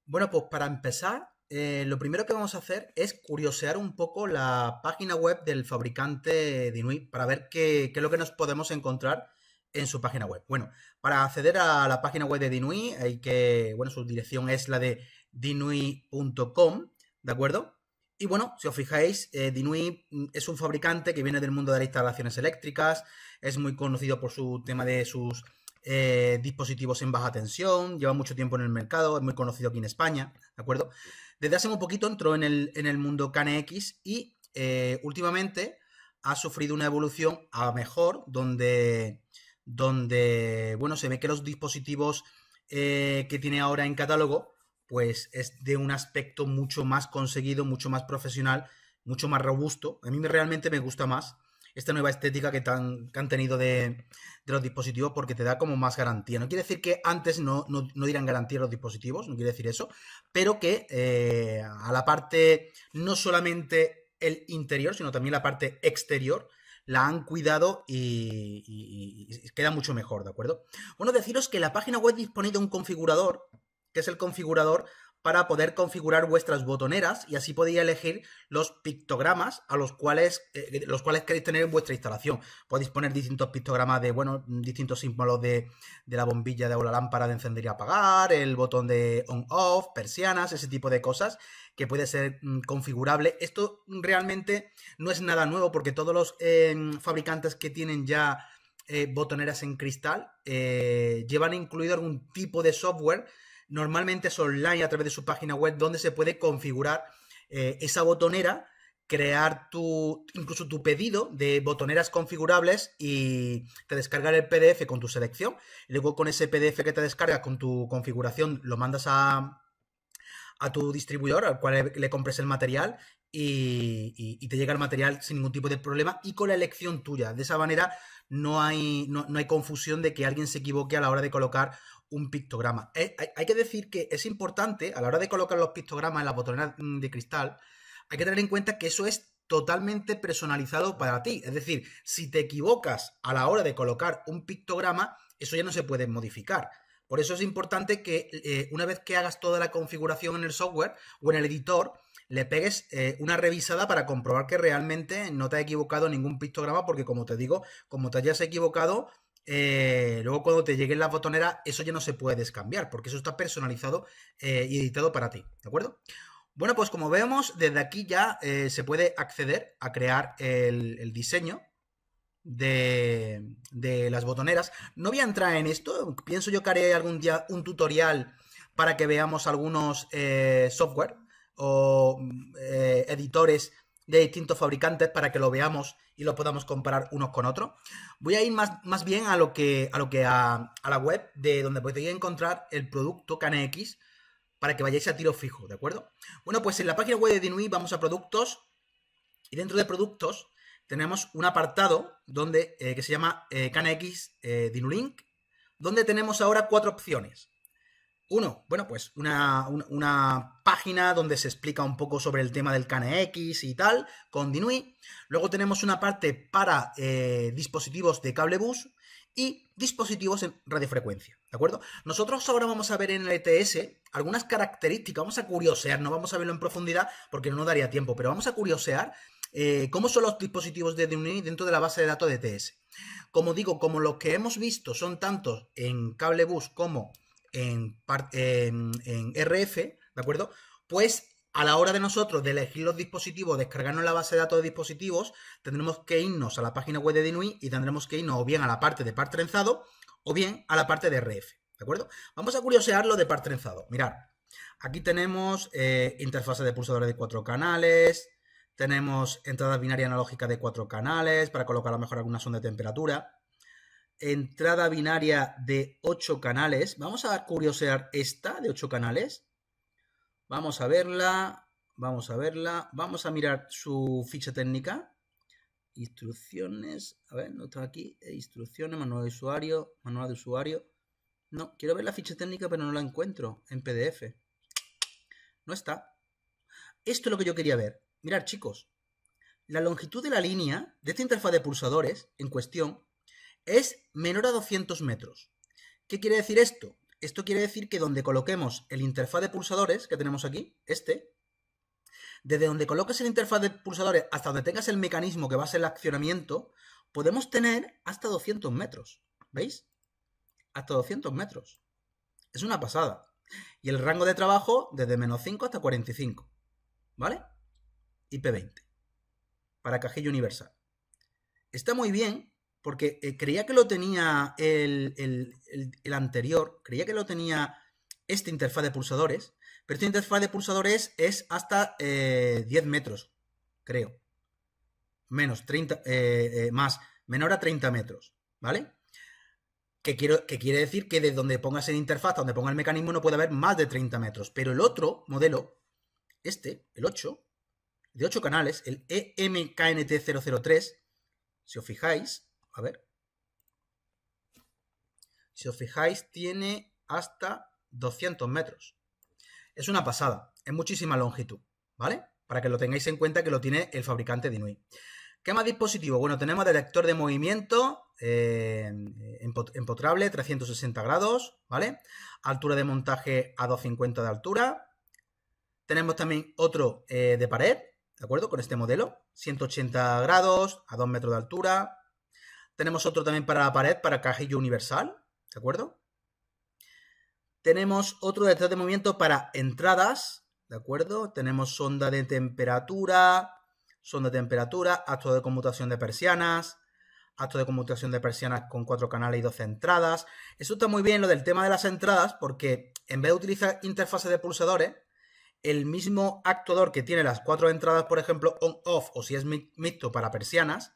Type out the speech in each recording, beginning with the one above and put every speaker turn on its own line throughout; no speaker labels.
Bueno, pues para empezar, lo primero que vamos a hacer es curiosear un poco la página web del fabricante Dinui para ver qué es lo que nos podemos encontrar en su página web. Bueno, para acceder a la página web de Dinui bueno, su dirección es la de dinui.com, ¿de acuerdo? Y bueno, si os fijáis, Dinui es un fabricante que viene del mundo de las instalaciones eléctricas, es muy conocido por su tema de sus dispositivos en baja tensión, lleva mucho tiempo en el mercado, es muy conocido aquí en España, ¿de acuerdo? Desde hace muy poquito entró en el mundo KNX y últimamente ha sufrido una evolución a mejor, donde bueno, se ve que los dispositivos que tiene ahora en catálogo, pues es de un aspecto mucho más conseguido, mucho más profesional, mucho más robusto. A mí realmente me gusta más esta nueva estética que han tenido de los dispositivos porque te da como más garantía. No quiere decir que antes no dieran garantía los dispositivos, no quiere decir eso, pero que a la parte, no solamente el interior, sino también la parte exterior, la han cuidado y queda mucho mejor, ¿de acuerdo? Bueno, deciros que la página web dispone de un configurador, que es el configurador para poder configurar vuestras botoneras y así podéis elegir los pictogramas a los cuales queréis tener en vuestra instalación. Podéis poner distintos pictogramas de, bueno, distintos símbolos de la bombilla o la lámpara de encender y apagar, el botón de on-off, persianas, ese tipo de cosas que puede ser configurable. Esto realmente no es nada nuevo porque todos los fabricantes que tienen ya botoneras en cristal llevan incluido algún tipo de software. Normalmente es online a través de su página web donde se puede configurar esa botonera, crear incluso tu pedido de botoneras configurables y te descargar el PDF con tu selección. Y luego con ese PDF que te descargas con tu configuración lo mandas a tu distribuidor al cual le compres el material y te llega el material sin ningún tipo de problema y con la elección tuya. De esa manera no hay confusión de que alguien se equivoque a la hora de colocar un pictograma. Hay que decir que es importante a la hora de colocar los pictogramas en las botoneras de cristal, hay que tener en cuenta que eso es totalmente personalizado para ti. Es decir, si te equivocas a la hora de colocar un pictograma, eso ya no se puede modificar. Por eso es importante que una vez que hagas toda la configuración en el software o en el editor, le pegues una revisada para comprobar que realmente no te ha equivocado ningún pictograma, porque como te digo, como te hayas equivocado, luego cuando te lleguen las botoneras, eso ya no se puede descambiar, porque eso está personalizado y editado para ti, ¿de acuerdo? Bueno, pues como vemos, desde aquí ya se puede acceder a crear el diseño de las botoneras. No voy a entrar en esto, pienso yo que haré algún día un tutorial para que veamos algunos software o editores de distintos fabricantes para que lo veamos y lo podamos comparar unos con otros. Voy a ir más bien a la web de donde podéis encontrar el producto KNX para que vayáis a tiro fijo, ¿de acuerdo? Bueno, pues en la página web de Dinui vamos a productos y dentro de productos tenemos un apartado que se llama KNX Dinulink, donde tenemos ahora 4 opciones. Uno, bueno, pues una página donde se explica un poco sobre el tema del KNX y tal, con Dinui. Luego tenemos una parte para dispositivos de cable bus y dispositivos en radiofrecuencia, ¿de acuerdo? Nosotros ahora vamos a ver en el ETS algunas características, vamos a curiosear, no vamos a verlo en profundidad porque no nos daría tiempo, pero vamos a curiosear cómo son los dispositivos de Dinui dentro de la base de datos de ETS. Como digo, como los que hemos visto son tantos en cable bus como en RF, ¿de acuerdo? Pues a la hora de nosotros de elegir los dispositivos, descargarnos la base de datos de dispositivos, tendremos que irnos a la página web de Dinui y tendremos que irnos o bien a la parte de par trenzado o bien a la parte de RF, ¿de acuerdo? Vamos a curiosear lo de par trenzado. Mirad, aquí tenemos interfase de pulsadores de 4 canales, tenemos entrada binaria analógica de 4 canales para colocar a lo mejor alguna sonda de temperatura, entrada binaria de 8 canales. Vamos a curiosear esta de 8 canales. Vamos a verla. Vamos a verla. Vamos a mirar su ficha técnica. Instrucciones. A ver, no está aquí. Instrucciones, manual de usuario. Manual de usuario. No, quiero ver la ficha técnica, pero no la encuentro en PDF. No está. Esto es lo que yo quería ver. Mirad, chicos. La longitud de la línea de esta interfaz de pulsadores en cuestión es menor a 200 metros. ¿Qué quiere decir esto? Esto quiere decir que donde coloquemos el interfaz de pulsadores que tenemos aquí, desde donde coloques el interfaz de pulsadores hasta donde tengas el mecanismo que va a ser el accionamiento, podemos tener hasta 200 metros. ¿Veis? Hasta 200 metros. Es una pasada. Y el rango de trabajo desde -5 hasta 45. ¿Vale? IP20. Para cajilla universal. Está muy bien porque creía que lo tenía el anterior. Creía que lo tenía esta interfaz de pulsadores. Pero esta interfaz de pulsadores es hasta 10 metros, creo. Menos 30, menor a 30 metros, ¿vale? Que quiere decir que desde donde pongas el interfaz, donde ponga el mecanismo, no puede haber más de 30 metros. Pero el otro modelo, el 8, de 8 canales, el EMKNT003, si os fijáis, a ver. Si os fijáis, tiene hasta 200 metros. Es una pasada, es muchísima longitud, ¿vale? Para que lo tengáis en cuenta que lo tiene el fabricante Dinui. ¿Qué más dispositivo? Bueno, tenemos detector de movimiento empotrable, 360 grados, ¿vale? Altura de montaje a 250 de altura. Tenemos también otro de pared, ¿de acuerdo? Con este modelo, 180 grados, a 2 metros de altura. Tenemos otro también para la pared, para cajillo universal, ¿de acuerdo? Tenemos otro detector de movimiento para entradas, ¿de acuerdo? Tenemos sonda de temperatura, acto de conmutación de persianas, con 4 canales y 12 entradas. Eso está muy bien lo del tema de las entradas porque en vez de utilizar interfaces de pulsadores, el mismo actuador que tiene las 4 entradas, por ejemplo, on-off o si es mixto para persianas,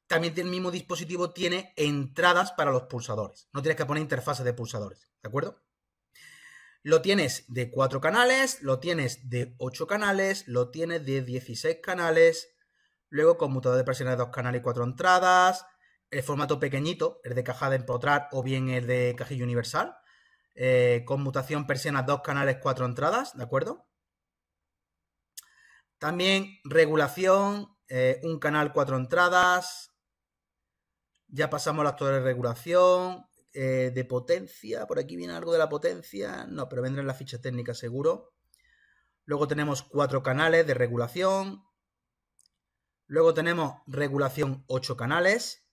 también el mismo dispositivo tiene entradas para los pulsadores. No tienes que poner interfaces de pulsadores, ¿de acuerdo? Lo tienes de 4 canales, lo tienes de 8 canales, lo tienes de 16 canales, luego conmutador de persianas de 2 canales y 4 entradas, el formato pequeñito, el de caja de empotrar o bien el de cajillo universal, conmutación persianas 2 canales, 4 entradas, ¿de acuerdo? También regulación, 1 canal, 4 entradas, ya pasamos al actuador de regulación, de potencia, por aquí viene algo de la potencia, no, pero vendrá en la ficha técnica seguro. Luego tenemos 4 canales de regulación. Luego tenemos regulación 8 canales.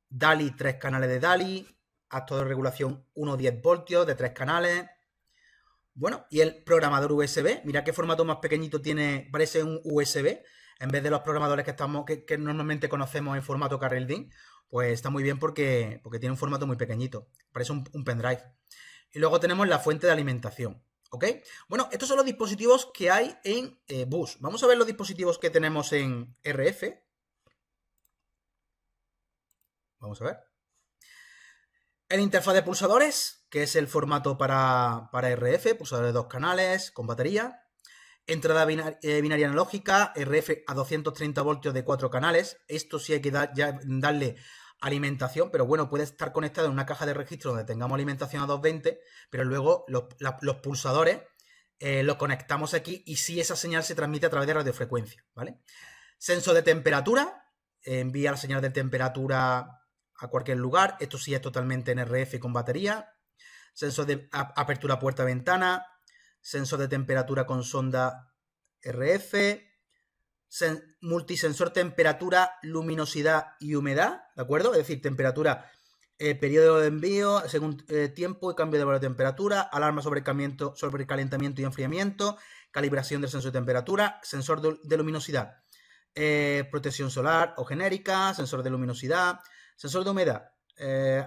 DALI 3 canales de DALI. Acto de regulación 1,10 voltios de 3 canales. Bueno, y el programador USB. Mira qué formato más pequeñito tiene, parece un USB. En vez de los programadores que normalmente conocemos en formato Carrel DIN, pues está muy bien porque tiene un formato muy pequeñito. Parece un pendrive. Y luego tenemos la fuente de alimentación. ¿Ok? Bueno, estos son los dispositivos que hay en bus. Vamos a ver los dispositivos que tenemos en RF. Vamos a ver. El interfaz de pulsadores, que es el formato para RF, pulsadores de 2 canales con batería. Entrada binaria analógica, RF a 230 voltios de 4 canales. Esto sí hay que darle alimentación, pero bueno, puede estar conectado en una caja de registro donde tengamos alimentación a 220, pero luego los pulsadores los conectamos aquí y sí esa señal se transmite a través de radiofrecuencia, ¿vale? Sensor de temperatura, envía la señal de temperatura a cualquier lugar. Esto sí es totalmente en RF con batería. Sensor de apertura puerta-ventana. Sensor de temperatura con sonda RF, multisensor temperatura, luminosidad y humedad, ¿de acuerdo? Es decir, temperatura, periodo de envío, según tiempo y cambio de valor de temperatura, alarma sobre calentamiento y enfriamiento, calibración del sensor de temperatura, sensor de luminosidad, protección solar o genérica, sensor de luminosidad, sensor de humedad,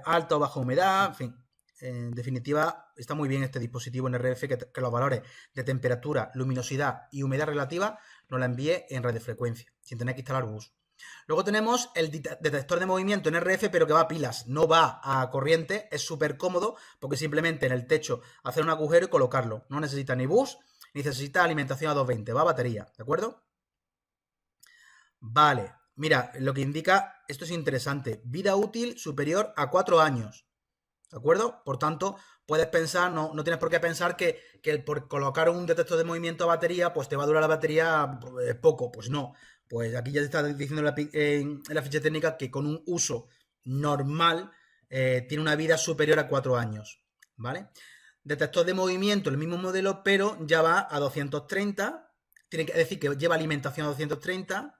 alta o baja humedad, en fin. En definitiva, está muy bien este dispositivo en RF que los valores de temperatura, luminosidad y humedad relativa nos la envíe en radiofrecuencia, sin tener que instalar bus. Luego tenemos el detector de movimiento en RF, pero que va a pilas, no va a corriente, es súper cómodo porque simplemente en el techo hacer un agujero y colocarlo. No necesita ni bus, ni necesita alimentación a 220, va a batería, ¿de acuerdo? Vale, mira, lo que indica, esto es interesante, vida útil superior a 4 años. ¿De acuerdo? Por tanto, puedes pensar, no tienes por qué pensar que por colocar un detector de movimiento a batería, pues te va a durar la batería poco. Pues no. Pues aquí ya te está diciendo en la ficha técnica que con un uso normal tiene una vida superior a 4 años, ¿vale? Detector de movimiento, el mismo modelo, pero ya va a 230. Tiene que decir que lleva alimentación a 230.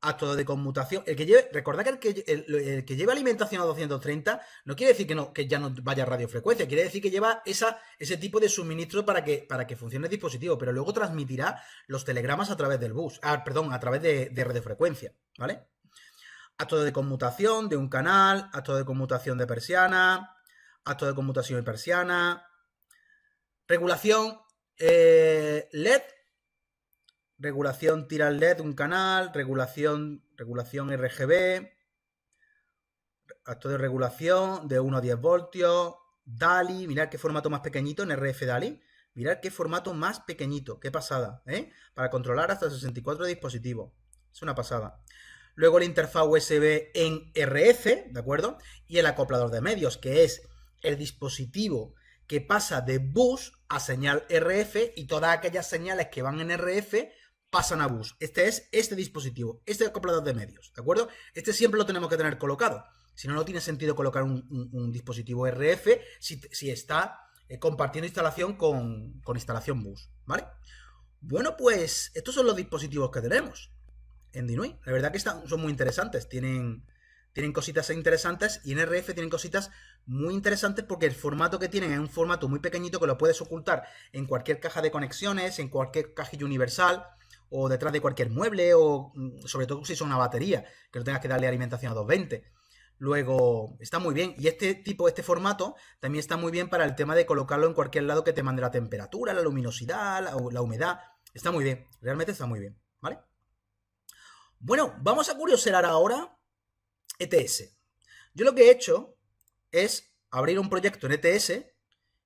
Acto de conmutación. Recordad que el que lleva alimentación a 230 no quiere decir que ya no vaya a radiofrecuencia, quiere decir que lleva ese tipo de suministro para que funcione el dispositivo, pero luego transmitirá los telegramas a través del bus, perdón, a través de radiofrecuencia, ¿vale? Acto de conmutación de un canal, acto de conmutación de persiana, acto de conmutación de persiana, regulación LED. Regulación tira LED de un canal, regulación RGB, acto de regulación de 1 a 10 voltios, DALI, mirad qué formato más pequeñito en RF DALI, mirad qué formato más pequeñito, qué pasada, ¿eh? Para controlar hasta 64 dispositivos, es una pasada. Luego la interfaz USB en RF, ¿de acuerdo? Y el acoplador de medios, que es el dispositivo que pasa de bus a señal RF y todas aquellas señales que van en RF pasan a bus. Este es este dispositivo, este acoplador de medios, ¿de acuerdo? Este siempre lo tenemos que tener colocado. Si no, no tiene sentido colocar un dispositivo RF si está compartiendo instalación con instalación bus, ¿vale? Bueno, pues estos son los dispositivos que tenemos en Dinui. La verdad que son muy interesantes, tienen cositas interesantes y en RF tienen cositas muy interesantes porque el formato que tienen es un formato muy pequeñito que lo puedes ocultar en cualquier caja de conexiones, en cualquier cajilla universal o detrás de cualquier mueble o sobre todo si son una batería, que no tengas que darle alimentación a 220. Luego, está muy bien. Y este formato también está muy bien para el tema de colocarlo en cualquier lado que te mande la temperatura, la luminosidad, la humedad. Está muy bien, realmente está muy bien, ¿vale? Bueno, vamos a curiosear ahora ETS. Yo lo que he hecho es abrir un proyecto en ETS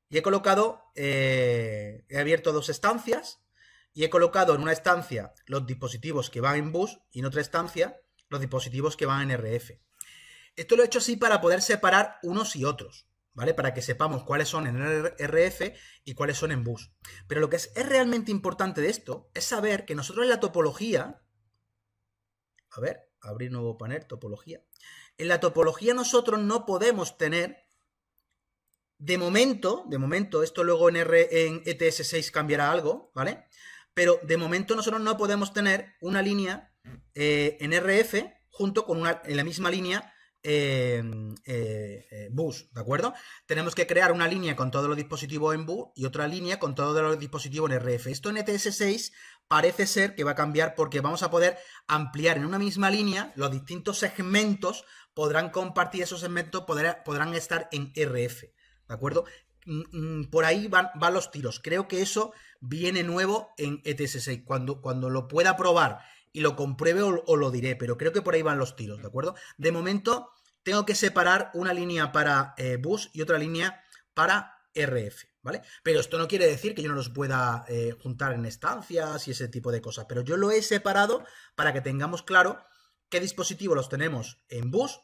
y he colocado, he abierto 2 estancias y he colocado en una estancia los dispositivos que van en bus y en otra estancia los dispositivos que van en RF. Esto lo he hecho así para poder separar unos y otros, ¿vale? Para que sepamos cuáles son en RF y cuáles son en bus. Pero lo que es realmente importante de esto es saber que nosotros en la topología, a ver, abrir nuevo panel, topología. En la topología nosotros no podemos tener, de momento, esto luego en ETS6 cambiará algo, ¿vale? Pero de momento nosotros no podemos tener una línea en RF junto con en la misma línea bus, ¿de acuerdo? Tenemos que crear una línea con todos los dispositivos en bus y otra línea con todos los dispositivos en RF. Esto en ETS6 parece ser que va a cambiar porque vamos a poder ampliar en una misma línea los distintos segmentos, podrán compartir esos segmentos, podrán estar en RF, ¿de acuerdo? Por ahí van los tiros. Creo que eso viene nuevo en ETS6. Cuando lo pueda probar y lo compruebe os lo diré, pero creo que por ahí van los tiros, ¿de acuerdo? De momento tengo que separar una línea para bus y otra línea para RF, ¿vale? Pero esto no quiere decir que yo no los pueda juntar en estancias y ese tipo de cosas, pero yo lo he separado para que tengamos claro qué dispositivos los tenemos en bus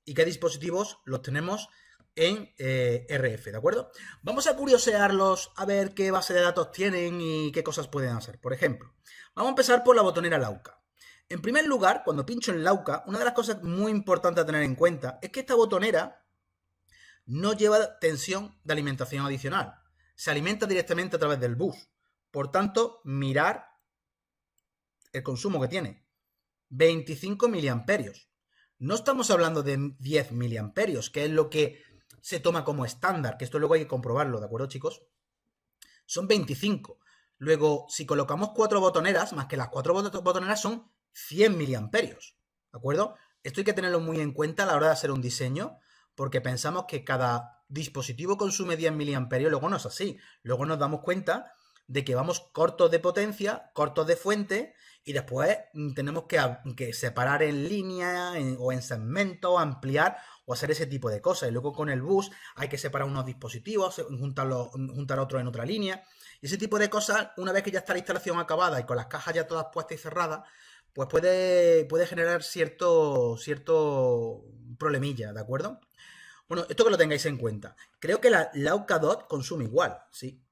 y qué dispositivos los tenemos en RF, ¿de acuerdo? Vamos a curiosearlos a ver qué base de datos tienen y qué cosas pueden hacer. Por ejemplo, vamos a empezar por la botonera Lauka. En primer lugar, cuando pincho en Lauka, una de las cosas muy importantes a tener en cuenta es que esta botonera no lleva tensión de alimentación adicional. Se alimenta directamente a través del bus. Por tanto, mirar el consumo que tiene. 25 miliamperios. No estamos hablando de 10 miliamperios, que es lo que se toma como estándar, que esto luego hay que comprobarlo, ¿de acuerdo, chicos? Son 25. Luego, si colocamos 4 botoneras, más que las 4 botoneras son 100 miliamperios, ¿de acuerdo? Esto hay que tenerlo muy en cuenta a la hora de hacer un diseño, porque pensamos que cada dispositivo consume 10 miliamperios, luego no es así. Luego nos damos cuenta de que vamos cortos de potencia, cortos de fuente, y después tenemos que separar en línea o en segmento, ampliar o hacer ese tipo de cosas. Y luego con el bus hay que separar unos dispositivos, juntar otros en otra línea. Y ese tipo de cosas, una vez que ya está la instalación acabada y con las cajas ya todas puestas y cerradas, pues puede generar cierto problemilla, ¿de acuerdo? Bueno, esto que lo tengáis en cuenta. Creo que la Lauka DOT consume igual, ¿sí?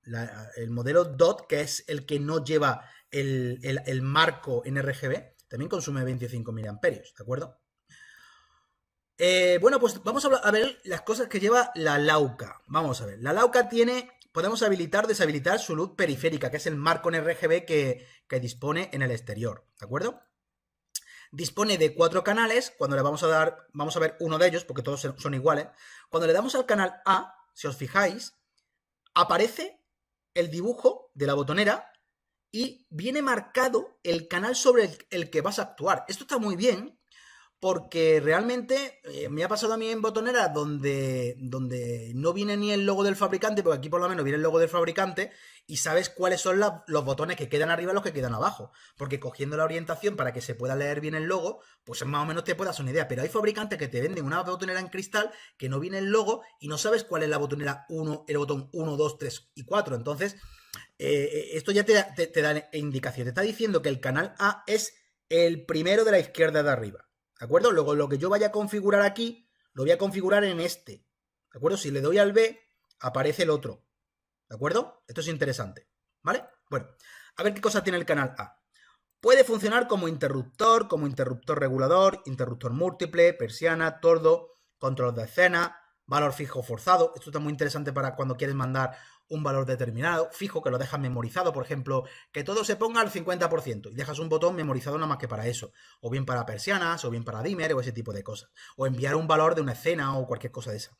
El modelo DOT, que es el que no lleva el marco en RGB, también consume 25 miliamperios, ¿de acuerdo? Bueno, pues vamos a ver las cosas que lleva la Lauca. Vamos a ver. La Lauca podemos habilitar o deshabilitar su luz periférica, que es el marco en RGB que dispone en el exterior, ¿de acuerdo? Dispone de 4 canales. Cuando le vamos a ver uno de ellos, porque todos son iguales. Cuando le damos al canal A, si os fijáis, aparece el dibujo de la botonera y viene marcado el canal sobre el que vas a actuar. Esto está muy bien porque realmente me ha pasado a mí en botoneras donde no viene ni el logo del fabricante, porque aquí por lo menos viene el logo del fabricante y sabes cuáles son los botones que quedan arriba y los que quedan abajo. Porque cogiendo la orientación para que se pueda leer bien el logo, pues más o menos te puedas hacer una idea. Pero hay fabricantes que te venden una botonera en cristal que no viene el logo y no sabes cuál es la botonera 1, el botón 1, 2, 3 y 4. Entonces, esto ya te da indicación. Te está diciendo que el canal A es el primero de la izquierda de arriba. ¿De acuerdo? Luego lo que yo vaya a configurar aquí, lo voy a configurar en este. ¿De acuerdo? Si le doy al B, aparece el otro. ¿De acuerdo? Esto es interesante. ¿Vale? Bueno, a ver qué cosa tiene el canal A. Puede funcionar como interruptor regulador, interruptor múltiple, persiana, tordo, control de escena, valor fijo forzado. Esto está muy interesante para cuando quieres mandar un valor determinado, fijo, que lo dejas memorizado, por ejemplo, que todo se ponga al 50% y dejas un botón memorizado nada más que para eso, o bien para persianas, o bien para dimmer, o ese tipo de cosas, o enviar un valor de una escena o cualquier cosa de esa.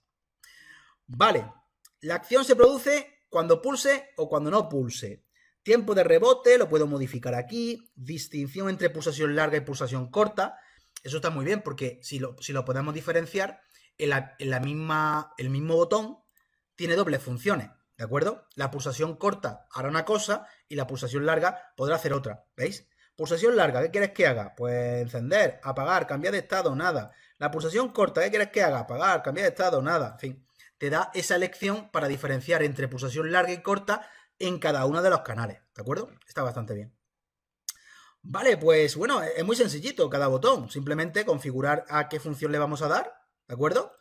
Vale, la acción se produce cuando pulse o cuando no pulse. Tiempo de rebote, lo puedo modificar aquí, distinción entre pulsación larga y pulsación corta, eso está muy bien porque si lo podemos diferenciar, el mismo botón tiene dobles funciones. ¿De acuerdo? La pulsación corta hará una cosa y la pulsación larga podrá hacer otra. ¿Veis? Pulsación larga, ¿qué quieres que haga? Pues encender, apagar, cambiar de estado, nada. La pulsación corta, ¿qué quieres que haga? Apagar, cambiar de estado, nada. En fin, te da esa elección para diferenciar entre pulsación larga y corta en cada uno de los canales. ¿De acuerdo? Está bastante bien. Vale, pues bueno, es muy sencillito cada botón. Simplemente configurar a qué función le vamos a dar. ¿De acuerdo?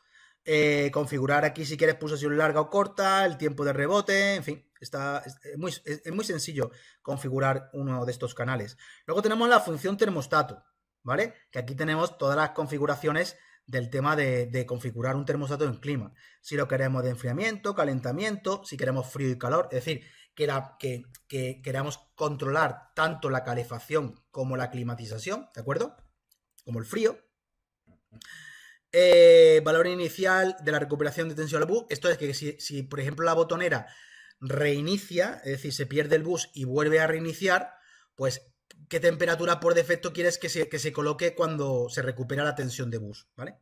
Configurar aquí si quieres pulsación larga o corta, el tiempo de rebote, en fin, es muy sencillo configurar uno de estos canales. Luego tenemos la función termostato, ¿vale? Que aquí tenemos todas las configuraciones del tema de configurar un termostato en clima. Si lo queremos de enfriamiento, calentamiento, si queremos frío y calor, es decir, que queramos controlar tanto la calefacción como la climatización, ¿de acuerdo? Como el frío. Valor inicial de la recuperación de tensión al bus. Esto es que si, por ejemplo, la botonera reinicia, es decir, se pierde el bus y vuelve a reiniciar, pues qué temperatura por defecto quieres que se coloque cuando se recupera la tensión de bus, ¿vale?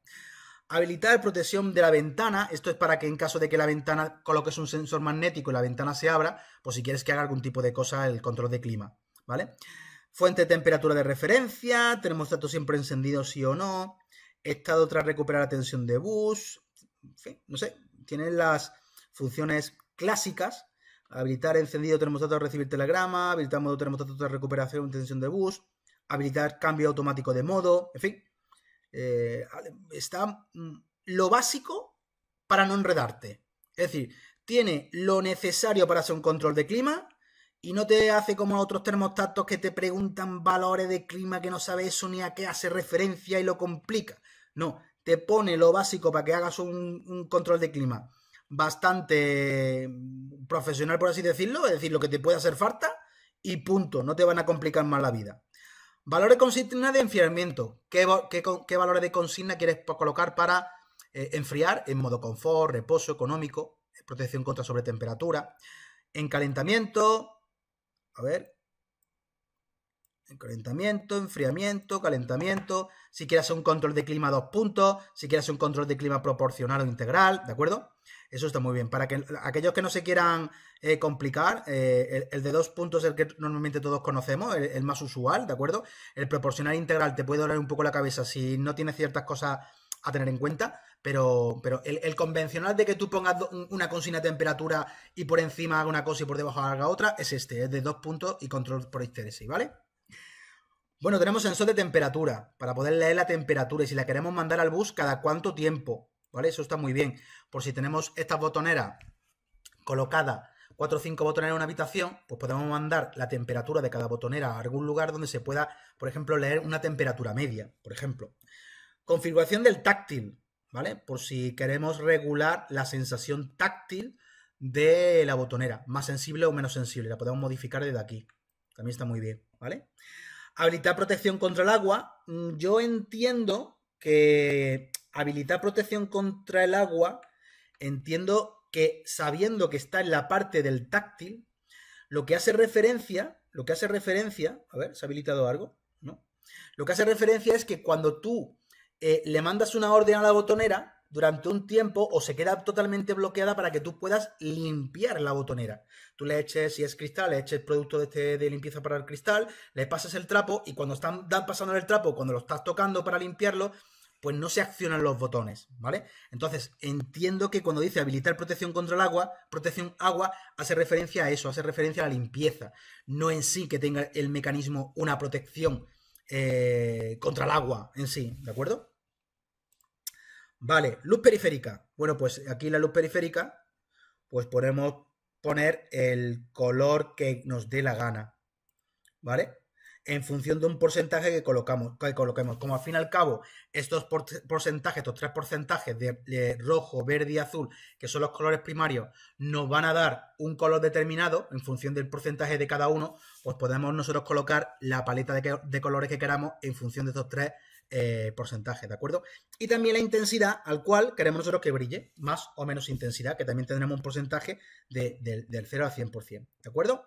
Habilitar protección de la ventana. Esto es para que en caso de que la ventana coloques un sensor magnético y la ventana se abra, pues si quieres que haga algún tipo de cosa el control de clima, ¿vale? Fuente de temperatura de referencia, termostato siempre encendido sí o no, estado tras recuperar la tensión de bus, en fin, no sé, tienen las funciones clásicas, habilitar encendido termostato tras recibir telegrama, habilitar modo termostato tras recuperación de tensión de bus, habilitar cambio automático de modo, en fin, está lo básico para no enredarte, es decir, tiene lo necesario para hacer un control de clima y no te hace como otros termostatos que te preguntan valores de clima que no sabes eso ni a qué hace referencia y lo complica. No, te pone lo básico para que hagas un control de clima bastante profesional, por así decirlo, es decir, lo que te puede hacer falta y punto, no te van a complicar más la vida. Valores de consigna de enfriamiento. ¿Qué valores de consigna quieres colocar para enfriar en modo confort, reposo, económico, protección contra sobretemperatura? En calentamiento, a ver, calentamiento, enfriamiento, calentamiento, si quieres un control de clima 2 puntos, si quieres un control de clima proporcional o integral, ¿de acuerdo? Eso está muy bien. Para que aquellos que no se quieran complicar, el de 2 puntos es el que normalmente todos conocemos, el más usual, ¿de acuerdo? El proporcional integral te puede doler un poco la cabeza si no tienes ciertas cosas a tener en cuenta, pero el convencional de que tú pongas una consigna de temperatura y por encima haga una cosa y por debajo haga otra, es este, es de 2 puntos y control por histéresis, ¿vale? Bueno, tenemos sensor de temperatura para poder leer la temperatura y si la queremos mandar al bus cada cuánto tiempo, ¿vale? Eso está muy bien. Por si tenemos estas botoneras colocadas, 4 o 5 botoneras en una habitación, pues podemos mandar la temperatura de cada botonera a algún lugar donde se pueda, por ejemplo, leer una temperatura media, por ejemplo. Configuración del táctil. ¿vale? Por si queremos regular la sensación táctil de la botonera, más sensible o menos sensible, la podemos modificar desde aquí. También está muy bien, ¿vale? Habilitar protección contra el agua. Yo entiendo que habilitar protección contra el agua, entiendo que sabiendo que está en la parte del táctil, lo que hace referencia, a ver, ¿se ha habilitado algo? ¿No? Lo que hace referencia es que cuando tú le mandas una orden a la botonera, durante un tiempo o se queda totalmente bloqueada para que tú puedas limpiar la botonera. Tú le eches, si es cristal, le eches producto de limpieza para el cristal, le pasas el trapo y cuando están pasando el trapo, cuando lo estás tocando para limpiarlo, pues no se accionan los botones, ¿vale? Entonces, entiendo que cuando dice habilitar protección contra el agua, protección agua, hace referencia a eso, hace referencia a la limpieza, no en sí que tenga el mecanismo una protección contra el agua en sí, ¿de acuerdo? Vale, luz periférica. Bueno, pues aquí la luz periférica, pues podemos poner el color que nos dé la gana, ¿vale? En función de un porcentaje que coloquemos. Como al fin y al cabo, estos porcentajes, estos 3 porcentajes de rojo, verde y azul, que son los colores primarios, nos van a dar un color determinado en función del porcentaje de cada uno, pues podemos nosotros colocar la paleta de colores que queramos en función de estos 3 porcentajes, ¿de acuerdo? Y también la intensidad al cual queremos nosotros que brille, más o menos intensidad, que también tendremos un porcentaje del 0 al 100%, ¿de acuerdo?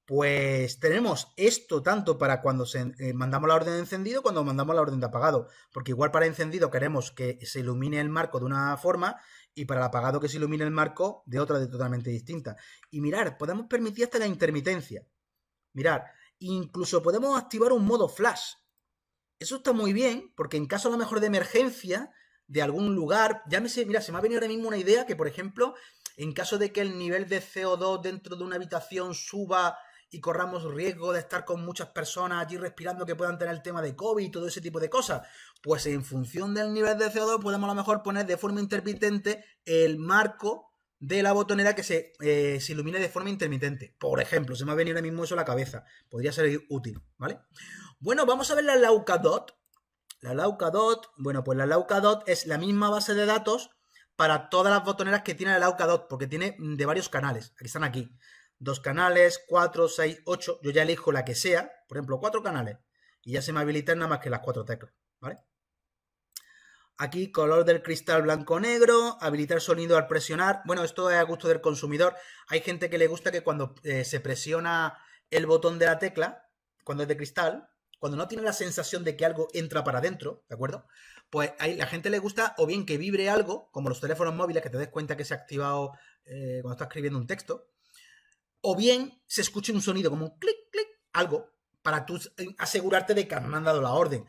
Pues tenemos esto tanto para cuando mandamos la orden de encendido, cuando mandamos la orden de apagado, porque igual para encendido queremos que se ilumine el marco de una forma y para el apagado que se ilumine el marco de otra totalmente distinta. Y mirar, podemos permitir hasta la intermitencia. Mirar, incluso podemos activar un modo flash. Eso está muy bien, porque en caso a lo mejor de emergencia de algún lugar, llámese, mira, se me ha venido ahora mismo una idea que, por ejemplo, en caso de que el nivel de CO2 dentro de una habitación suba y corramos riesgo de estar con muchas personas allí respirando que puedan tener el tema de COVID y todo ese tipo de cosas, pues en función del nivel de CO2 podemos a lo mejor poner de forma intermitente el marco de la botonera que se ilumine de forma intermitente. Por ejemplo, se me ha venido ahora mismo eso a la cabeza. Podría ser útil, ¿vale? Bueno, vamos a ver la Laucadot. La Laucadot, bueno, pues la Laucadot es la misma base de datos para todas las botoneras que tiene la Laucadot, porque tiene de varios canales. Aquí están aquí. 2 canales, 4, 6, 8. Yo ya elijo la que sea, por ejemplo, 4 canales. Y ya se me habilitan nada más que las 4 teclas, ¿vale? Aquí color del cristal blanco-negro, habilitar sonido al presionar. Bueno, esto es a gusto del consumidor. Hay gente que le gusta que cuando se presiona el botón de la tecla, cuando es de cristal, cuando no tiene la sensación de que algo entra para adentro, ¿de acuerdo? Pues a la gente le gusta o bien que vibre algo, como los teléfonos móviles, que te des cuenta que se ha activado cuando estás escribiendo un texto, o bien se escuche un sonido como un clic, clic, algo, para tú asegurarte de que has mandado la orden.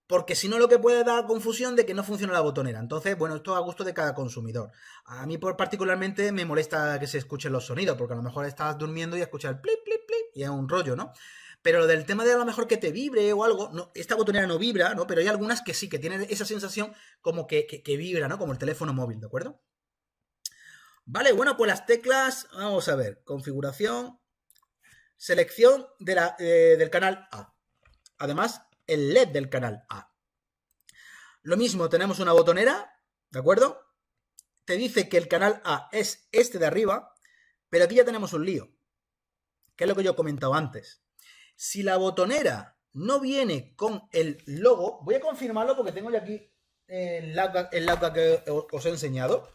Porque si no, lo que puede dar confusión de que no funciona la botonera. Entonces, bueno, esto a gusto de cada consumidor. A mí particularmente me molesta que se escuchen los sonidos, porque a lo mejor estás durmiendo y escuchas el plip, plip, plip, y es un rollo, ¿no? Pero lo del tema de a lo mejor que te vibre o algo, no, esta botonera no vibra, ¿no? Pero hay algunas que sí, que tienen esa sensación como que vibra, ¿no? Como el teléfono móvil, ¿de acuerdo? Vale, bueno, pues las teclas, vamos a ver, configuración, selección del canal A. Además, el LED del canal A. Lo mismo, tenemos una botonera, ¿de acuerdo? Te dice que el canal A es este de arriba, pero aquí ya tenemos un lío, que es lo que yo he comentado antes. Si la botonera no viene con el logo, voy a confirmarlo porque tengo ya aquí el lauca que os he enseñado.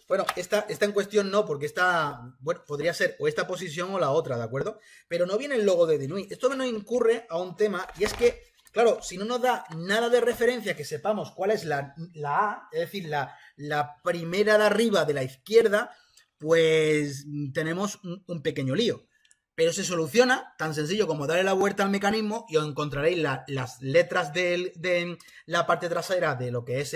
Bueno, esta en cuestión no, porque esta, bueno, podría ser o esta posición o la otra, ¿de acuerdo? Pero no viene el logo de Denui. Esto nos incurre a un tema, y es que, claro, si no nos da nada de referencia que sepamos cuál es la A, es decir, la primera de arriba de la izquierda, pues tenemos un pequeño lío. Pero se soluciona tan sencillo como darle la vuelta al mecanismo y os encontraréis las letras de la parte trasera de lo que es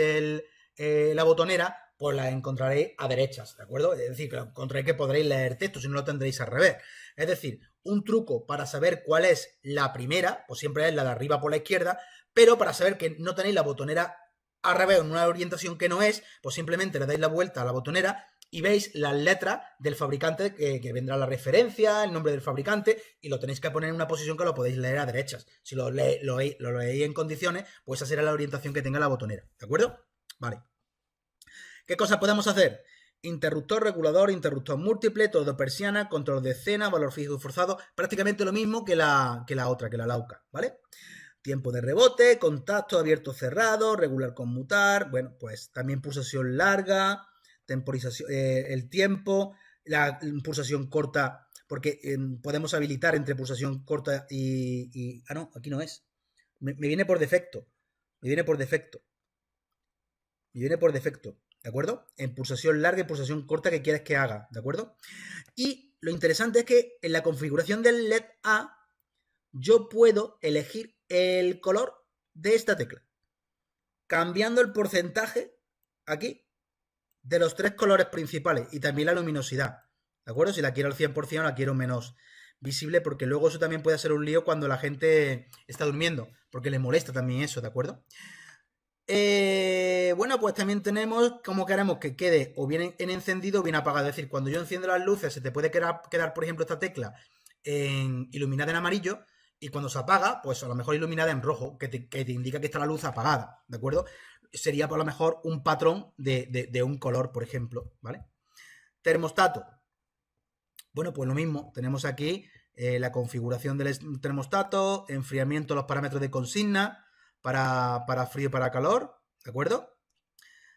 la botonera, pues las encontraréis a derechas, ¿de acuerdo? Es decir, que encontraréis que podréis leer texto, si no lo tendréis al revés. Es decir, un truco para saber cuál es la primera, pues siempre es la de arriba por la izquierda, pero para saber que no tenéis la botonera al revés, en una orientación que no es, pues simplemente le dais la vuelta a la botonera y veis las letras del fabricante, que vendrá la referencia, el nombre del fabricante, y lo tenéis que poner en una posición que lo podéis leer a derechas. Si lo leéis en condiciones, pues esa será la orientación que tenga la botonera, ¿de acuerdo? Vale. ¿Qué cosas podemos hacer? Interruptor, regulador, interruptor múltiple, todo de persiana, control de escena, valor fijo y forzado, prácticamente lo mismo que la otra, que la Lauca, ¿vale? Tiempo de rebote, contacto abierto cerrado, regular conmutar, bueno, pues también pulsación larga, temporización, el tiempo, la pulsación corta, porque podemos habilitar entre pulsación corta y... Ah, no, aquí no es. Me viene por defecto. Me viene por defecto. Me viene por defecto, ¿de acuerdo? En pulsación larga y pulsación corta que quieres que haga, ¿de acuerdo? Y lo interesante es que en la configuración del LED A yo puedo elegir el color de esta tecla, cambiando el porcentaje aquí de los 3 colores principales y también la luminosidad, ¿de acuerdo? Si la quiero al 100% o la quiero menos visible, porque luego eso también puede ser un lío cuando la gente está durmiendo, porque le molesta también eso, ¿de acuerdo? Bueno, pues también tenemos como queremos que quede o bien en encendido o bien apagado. Es decir, cuando yo enciendo las luces se te puede quedar por ejemplo, esta tecla iluminada en amarillo y cuando se apaga, pues a lo mejor iluminada en rojo, que te indica que está la luz apagada, ¿de acuerdo? Sería por lo mejor un patrón de un color, por ejemplo, ¿vale? Termostato. Bueno, pues lo mismo, tenemos aquí la configuración del termostato, enfriamiento, los parámetros de consigna, para frío y para calor, ¿de acuerdo?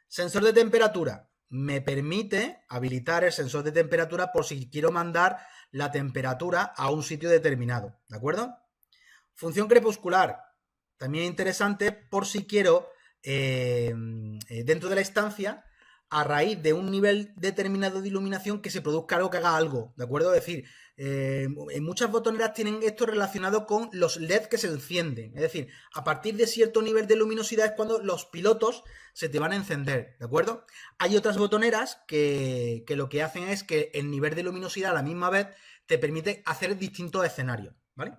Sensor de temperatura. Me permite habilitar el sensor de temperatura por si quiero mandar la temperatura a un sitio determinado, ¿de acuerdo? Función crepuscular. También interesante por si quiero, dentro de la estancia, a raíz de un nivel determinado de iluminación, que se produzca algo que haga algo, ¿de acuerdo? Es decir, en muchas botoneras tienen esto relacionado con los LED que se encienden. Es decir, a partir de cierto nivel de luminosidad es cuando los pilotos se te van a encender, ¿de acuerdo? Hay otras botoneras que lo que hacen es que el nivel de luminosidad a la misma vez te permite hacer distintos escenarios, ¿vale?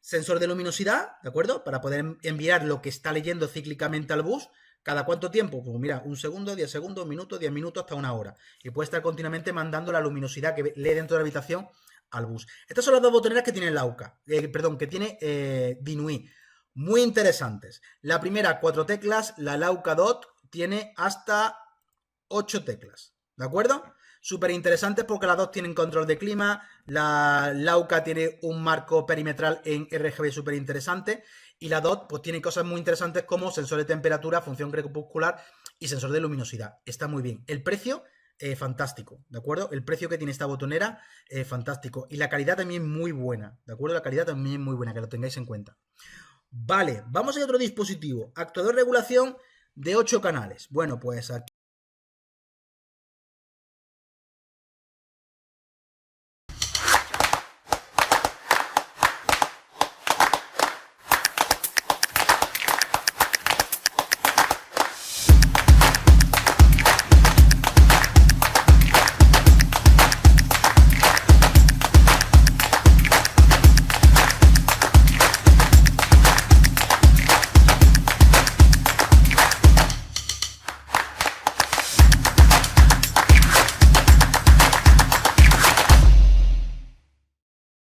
Sensor de luminosidad, ¿de acuerdo? Para poder enviar lo que está leyendo cíclicamente al bus. ¿Cada cuánto tiempo? Pues mira, 1 segundo, 10 segundos, minutos, 10 minutos, hasta 1 hora. Y puede estar continuamente mandando la luminosidad que lee dentro de la habitación al bus. Estas son las dos botoneras que tiene Lauca, que tiene Dinui. Muy interesantes. La primera, 4 teclas, la Lauca Dot tiene hasta 8 teclas, ¿de acuerdo? Súper interesantes porque las dos tienen control de clima, la Lauca tiene un marco perimetral en RGB súper interesante y la DOT pues tiene cosas muy interesantes como sensor de temperatura, función crepuscular y sensor de luminosidad. Está muy bien. El precio, fantástico, ¿de acuerdo? El precio que tiene esta botonera, fantástico. Y la calidad también muy buena, ¿de acuerdo? La calidad también muy buena, que lo tengáis en cuenta. Vale, vamos a otro dispositivo. Actuador de regulación de 8 canales. Bueno, pues aquí